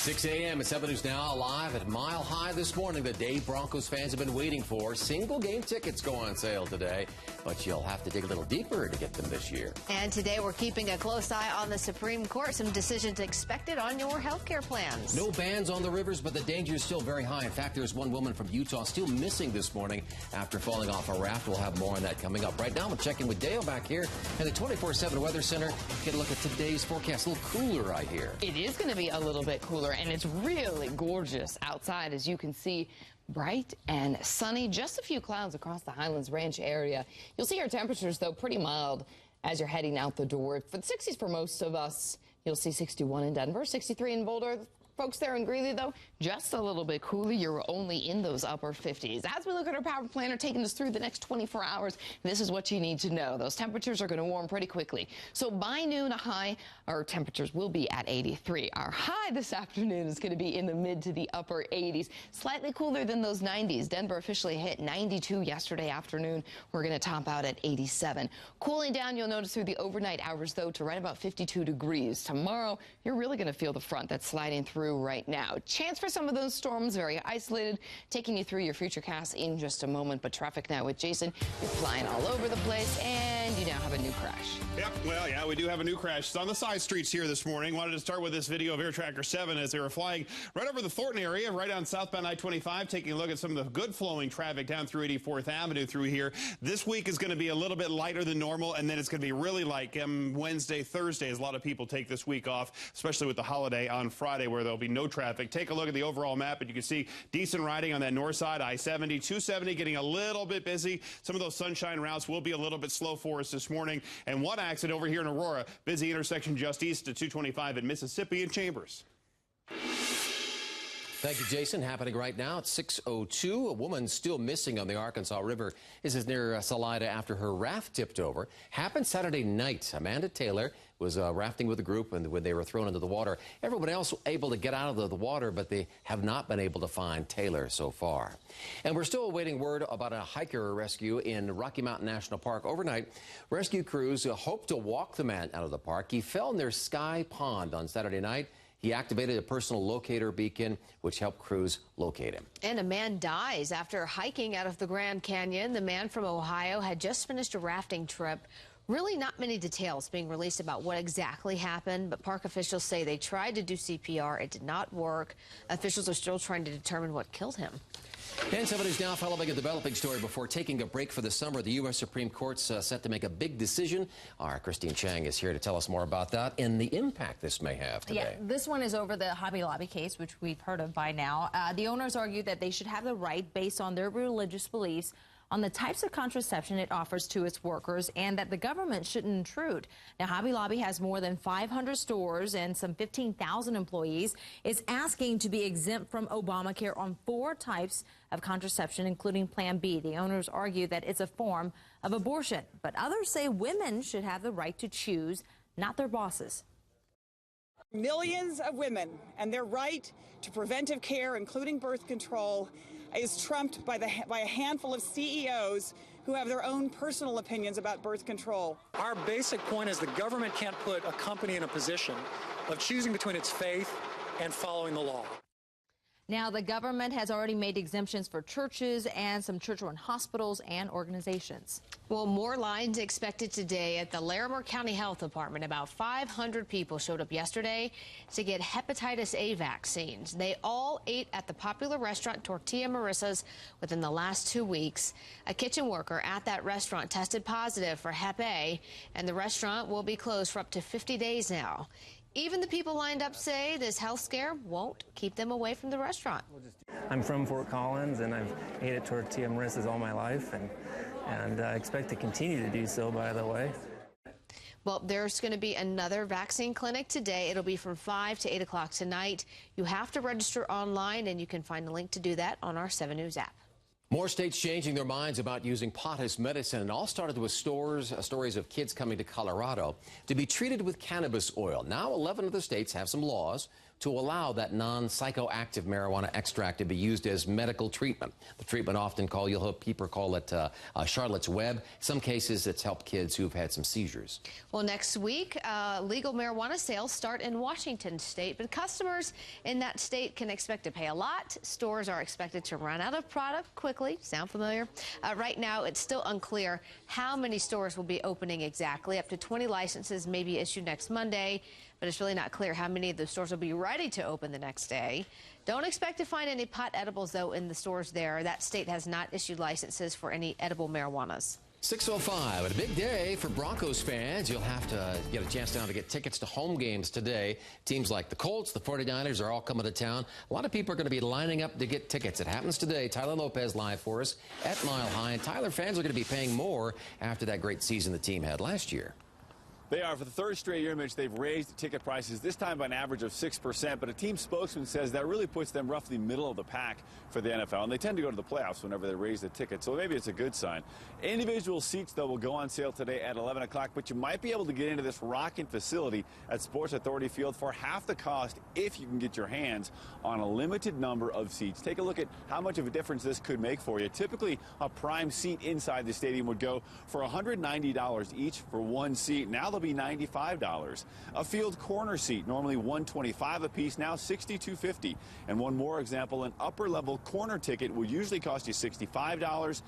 6 a.m. at 7 News Now, live at Mile High this morning. The day Broncos fans have been waiting for. Single game tickets go on sale today, but you'll have to dig a little deeper to get them this year. And today we're keeping a close eye on the Supreme Court. Some decisions expected on your health care plans. No bans on the rivers, but the danger is still very high. In fact, there's one woman from Utah still missing this morning after falling off a raft. We'll have more on that coming up. Right now, we'll check in with Dale back here in the 24/7 Weather Center. Get a look at today's forecast. A little cooler, I hear. It is going to be a little bit cooler, and it's really gorgeous outside, as you can see. Bright and sunny, just a few clouds across the Highlands Ranch area. You'll see our temperatures, though, pretty mild as you're heading out the door. For the 60s for most of us, you'll see 61 in Denver, 63 in Boulder. Folks there in Greeley, though, just a little bit cooler. You're only in those upper 50s. As we look at our power planner taking us through the next 24 hours, this is what you need to know. Those temperatures are going to warm pretty quickly. So by noon, a high, our temperatures will be at 83. Our high this afternoon is going to be in the mid to the upper 80s, slightly cooler than those 90s. Denver officially hit 92 yesterday afternoon. We're going to top out at 87. Cooling down, you'll notice through the overnight hours, though, to right about 52 degrees. Tomorrow, you're really going to feel the front that's sliding through right now. Chance for some of those storms, very isolated. Taking you through your futurecast in just a moment. But traffic now with Jason. You're flying all over the place, and you now have a new crash. Yep, well, yeah, we do have a new crash. It's on the side streets here this morning. Wanted to start with this video of Air Tracker 7 as they were flying right over the Thornton area, right on southbound I-25, taking a look at some of the good flowing traffic down through 84th Avenue through here. This week is going to be a little bit lighter than normal, and then it's going to be really like Wednesday, Thursday, as a lot of people take this week off, especially with the holiday on Friday, where there'll be no traffic. Take a look at the overall map, and you can see decent riding on that north side, I-70, 270 getting a little bit busy. Some of those sunshine routes will be a little bit slow for us this morning. And one accident over here in Aurora, busy intersection just east of 225 at Mississippi and Chambers. Thank you, Jason. Happening right now at 6:02. A woman still missing on the Arkansas River. This is near Salida after her raft tipped over. Happened Saturday night. Amanda Taylor was rafting with a group, and when they were thrown into the water, everyone else able to get out of the water, but they have not been able to find Taylor so far. And we're still awaiting word about a hiker rescue in Rocky Mountain National Park. Overnight, rescue crews hoped to walk the man out of the park. He fell near Sky Pond on Saturday night. He activated a personal locator beacon, which helped crews locate him. And a man dies after hiking out of the Grand Canyon. The man from Ohio had just finished a rafting trip. Really not many details being released about what exactly happened, but park officials say they tried to do CPR. It did not work. Officials are still trying to determine what killed him. And 7 News Now following a developing story before taking a break for the summer. The U.S. Supreme Court's set to make a big decision. Our Christine Chang is here to tell us more about that and the impact this may have today. Yeah, this one is over the Hobby Lobby case, which we've heard of by now. The owners argue that they should have the right, based on their religious beliefs, on the types of contraception it offers to its workers, and that the government shouldn't intrude. Now, Hobby Lobby has more than 500 stores and some 15,000 employees. It's asking to be exempt from Obamacare on 4 types of contraception, including Plan B. The owners argue that it's a form of abortion, but others say women should have the right to choose, not their bosses. Millions of women and their right to preventive care, including birth control, is trumped by a handful of CEOs who have their own personal opinions about birth control. Our basic point is the government can't put a company in a position of choosing between its faith and following the law. Now, the government has already made exemptions for churches and some church-run hospitals and organizations. Well, more lines expected today at the Larimer County Health Department. About 500 people showed up yesterday to get hepatitis A vaccines. They all ate at the popular restaurant Tortilla Marissa's within the last 2 weeks. A kitchen worker at that restaurant tested positive for Hep A, and the restaurant will be closed for up to 50 days now. Even the people lined up say this health scare won't keep them away from the restaurant. I'm from Fort Collins, and I've ate at Tortilla Marissa's all my life, and I expect to continue to do so, by the way. Well, there's going to be another vaccine clinic today. It'll be from 5 to 8 o'clock tonight. You have to register online, and you can find a link to do that on our 7 News app. More states changing their minds about using pot as medicine. It all started with stories of kids coming to Colorado to be treated with cannabis oil. Now 11 other states have some laws to allow that non-psychoactive marijuana extract to be used as medical treatment. The treatment often you'll hear people call it Charlotte's Web. In some cases, it's helped kids who've had some seizures. Well, next week, legal marijuana sales start in Washington state, but customers in that state can expect to pay a lot. Stores are expected to run out of product quickly. Sound familiar? Right now, it's still unclear how many stores will be opening exactly. Up to 20 licenses may be issued next Monday, but it's really not clear how many of the stores will be ready to open the next day. Don't expect to find any pot edibles, though, in the stores there. That state has not issued licenses for any edible marijuanas. 6:05, a big day for Broncos fans. You'll have to get a chance now to get tickets to home games today. Teams like the Colts, the 49ers are all coming to town. A lot of people are going to be lining up to get tickets. It happens today. Tyler Lopez live for us at Mile High. And Tyler, fans are going to be paying more after that great season the team had last year. They are. For the third straight year, Mitch, they've raised the ticket prices, this time by an average of 6%, but a team spokesman says that really puts them roughly middle of the pack for the NFL, and they tend to go to the playoffs whenever they raise the ticket, so maybe it's a good sign. Individual seats, though, will go on sale today at 11 o'clock, but you might be able to get into this rocking facility at Sports Authority Field for half the cost if you can get your hands on a limited number of seats. Take a look at how much of a difference this could make for you. Typically, a prime seat inside the stadium would go for $190 each for one seat. Now they'll be $95. A field corner seat, normally $125 a piece, now $62.50. And one more example, an upper level corner ticket will usually cost you $65.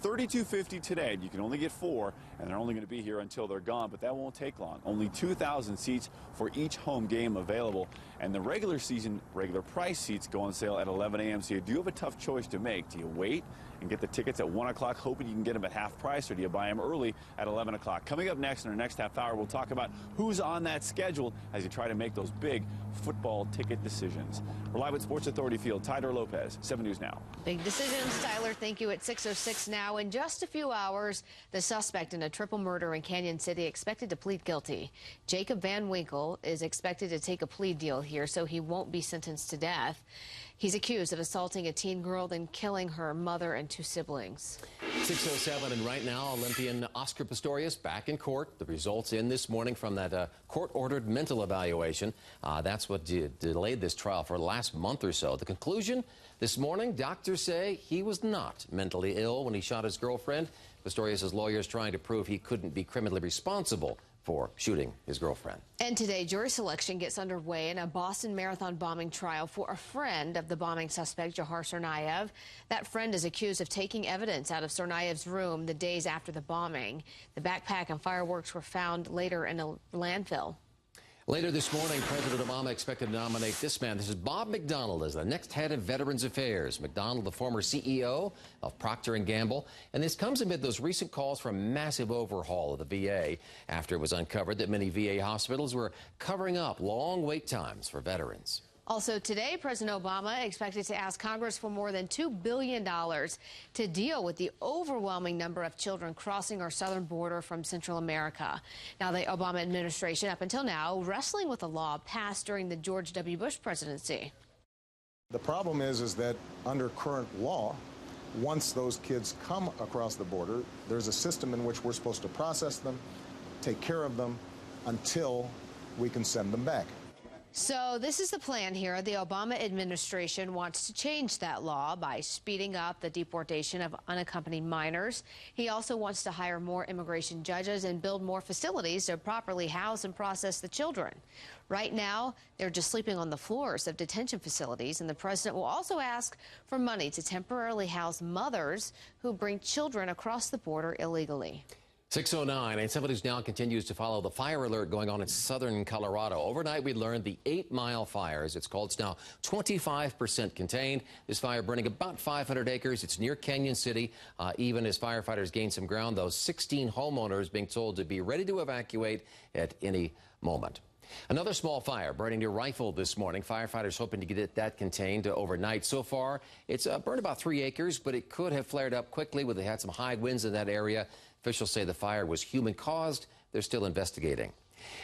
$32.50 today. You can only get 4, and they're only going to be here until they're gone, but that won't take long. Only 2,000 seats for each home game available, and the regular season, regular price seats go on sale at 11 a.m., so you do have a tough choice to make. Do you wait and get the tickets at 1 o'clock, hoping you can get them at half price, or do you buy them early at 11 o'clock? Coming up next in our next half hour, we'll talk about who's on that schedule as you try to make those big football ticket decisions. We're live at Sports Authority Field. Tyler Lopez, 7 News Now. Big decisions, Tyler. Thank you. At 6:06 now. In just a few hours, the suspect in a triple murder in Canyon City expected to plead guilty. Jacob Van Winkle is expected to take a plea deal here, so he won't be sentenced to death. He's accused of assaulting a teen girl, then killing her mother and 2 siblings. 6:07, and right now, Olympian Oscar Pistorius back in court. The results in this morning from that court-ordered mental evaluation. That's what delayed this trial for the last month or so. The conclusion this morning, doctors say he was not mentally ill when he shot his girlfriend. Pistorius' lawyers trying to prove he couldn't be criminally responsible for shooting his girlfriend. And today, jury selection gets underway in a Boston Marathon bombing trial for a friend of the bombing suspect, Jahar Tsarnaev. That friend is accused of taking evidence out of Tsarnaev's room the days after the bombing. The backpack and fireworks were found later in a landfill. Later this morning, President Obama expected to nominate this man. This is Bob McDonald as the next head of Veterans Affairs. McDonald, the former CEO of Procter & Gamble. And this comes amid those recent calls for a massive overhaul of the VA after it was uncovered that many VA hospitals were covering up long wait times for veterans. Also today, President Obama expected to ask Congress for more than $2 billion to deal with the overwhelming number of children crossing our southern border from Central America. Now, the Obama administration, up until now, wrestling with a law passed during the George W. Bush presidency. The problem is that under current law, once those kids come across the border, there's a system in which we're supposed to process them, take care of them, until we can send them back. So this is the plan here. The Obama administration wants to change that law by speeding up the deportation of unaccompanied minors. He also wants to hire more immigration judges and build more facilities to properly house and process the children. Right now, they're just sleeping on the floors of detention facilities, and the president will also ask for money to temporarily house mothers who bring children across the border illegally. 6:09, and 7 News Now continues to follow the fire alert going on in southern Colorado. Overnight, we learned the 8 Mile Fire, as it's called. It's now 25% contained. This fire burning about 500 acres. It's near Canyon City. Even as firefighters gain some ground, those 16 homeowners being told to be ready to evacuate at any moment. Another small fire burning near Rifle this morning. Firefighters hoping to get that contained overnight. So far, it's burned about 3 acres, but it could have flared up quickly. They had some high winds in that area. Officials say the fire was human-caused. They're still investigating.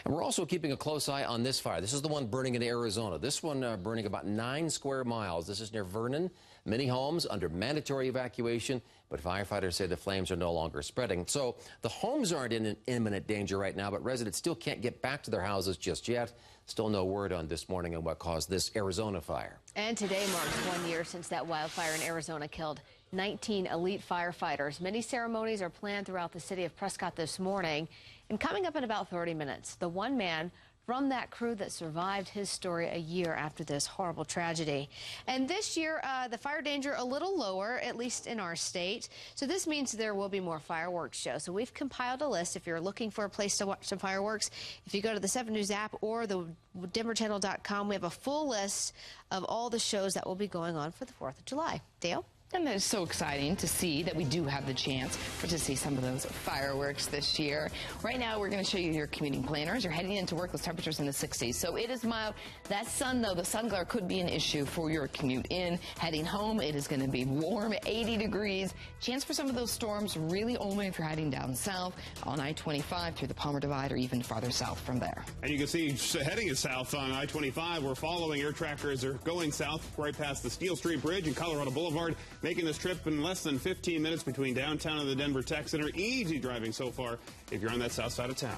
And we're also keeping a close eye on this fire. This is the one burning in Arizona. This one burning about 9 square miles. This is near Vernon. Many homes under mandatory evacuation, but firefighters say the flames are no longer spreading. So the homes aren't in imminent danger right now, but residents still can't get back to their houses just yet. Still no word on this morning on what caused this Arizona fire. And today marks 1 year since that wildfire in Arizona killed 19 elite firefighters. Many ceremonies are planned throughout the city of Prescott this morning. And coming up in about 30 minutes, the one man from that crew that survived, his story a year after this horrible tragedy. And this year, the fire danger a little lower, at least in our state. So this means there will be more fireworks shows. So we've compiled a list. If you're looking for a place to watch some fireworks, if you go to the 7 News app or the denverchannel.com, we have a full list of all the shows that will be going on for the 4th of July. Dale? And it's so exciting to see that we do have the chance to see some of those fireworks this year. Right now, we're going to show you your commuting planners. You're heading into work with temperatures in the 60s. So it is mild. That sun, though, the sun glare could be an issue for your commute in. Heading home, it is going to be warm, 80 degrees. Chance for some of those storms really only if you're heading down south on I-25 through the Palmer Divide or even farther south from there. And you can see heading south on I-25, we're following air trackers are going south right past the Steel Street Bridge and Colorado Boulevard, making this trip in less than 15 minutes between downtown and the Denver Tech Center. Easy driving so far if you're on that south side of town.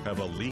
Have a leak.